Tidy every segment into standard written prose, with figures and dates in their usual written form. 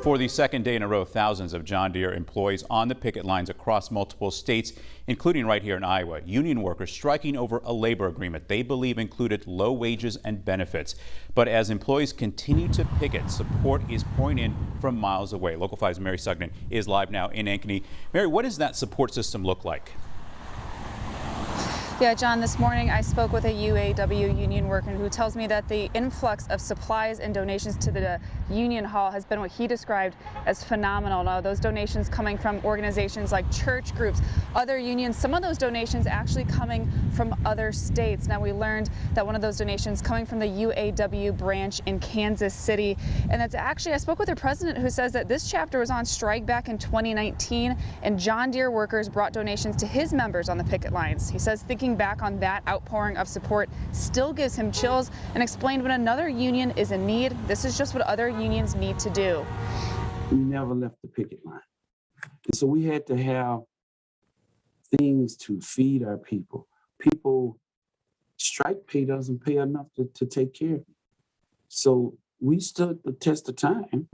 For the second day in a row, thousands of John Deere employees on the picket lines across multiple states, including right here in Iowa. Union workers striking over a labor agreement they believe included low wages and benefits. But as employees continue to picket, support is pouring in from miles away. Local 5's Mary Sugden is live now in Ankeny. Mary, what does that support system look like? Yeah, John, this morning I spoke with a UAW union worker who tells me that the influx of supplies and donations to the union hall has been what he described as phenomenal. Now, those donations coming from organizations like church groups, other unions, some of those donations actually coming from other states. Now, we learned that one of those donations coming from the UAW branch in Kansas City. And that's actually, I spoke with their president who says that this chapter was on strike back in 2019, and John Deere workers brought donations to his members on the picket lines. He says thinking back on that outpouring of support still gives him chills, and explained when another union is in need, this is just what other unions need to do. We never left the picket line. And so we had to have things to feed our people. Strike pay doesn't pay enough to take care of it. So we stood the test of time.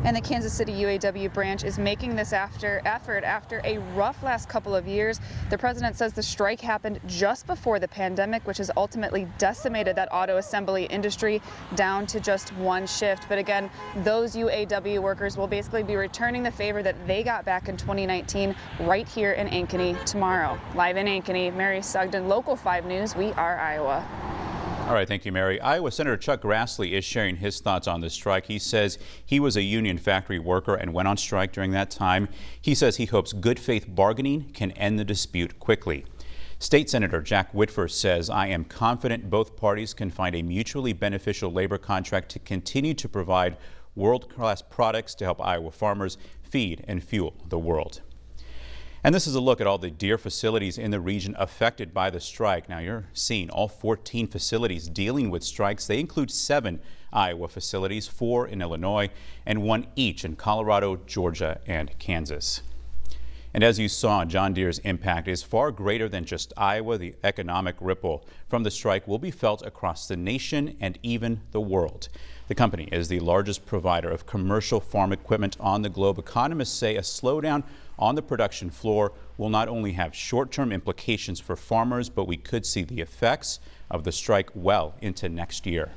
And the Kansas City UAW branch is making this effort after a rough last couple of years. The president says the strike happened just before the pandemic, which has ultimately decimated that auto assembly industry down to just one shift. But again, those UAW workers will basically be returning the favor that they got back in 2019 right here in Ankeny tomorrow. Live in Ankeny, Mary Sugden, Local 5 News, We Are Iowa. All right, thank you, Mary. Iowa Senator Chuck Grassley is sharing his thoughts on the strike. He says he was a union factory worker and went on strike during that time. He says he hopes good faith bargaining can end the dispute quickly. State Senator Jack Whitford says, I am confident both parties can find a mutually beneficial labor contract to continue to provide world-class products to help Iowa farmers feed and fuel the world. And this is a look at all the Deere facilities in the region affected by the strike. Now you're seeing all 14 facilities dealing with strikes. They include 7 Iowa facilities, 4 in Illinois, and 1 each in Colorado, Georgia, and Kansas. And as you saw, John Deere's impact is far greater than just Iowa. The economic ripple from the strike will be felt across the nation and even the world. The company is the largest provider of commercial farm equipment on the globe. Economists say a slowdown on the production floor will not only have short-term implications for farmers, but we could see the effects of the strike well into next year.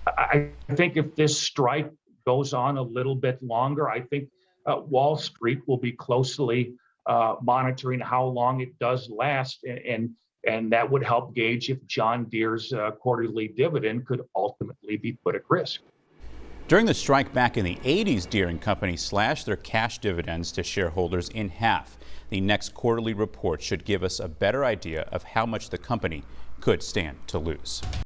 I think if this strike goes on a little bit longer, I think Wall Street will be closely monitoring how long it does last, and that would help gauge if John Deere's quarterly dividend could ultimately be put at risk. During the strike back in the 80s, Deere and Company slashed their cash dividends to shareholders in half. The next quarterly report should give us a better idea of how much the company could stand to lose.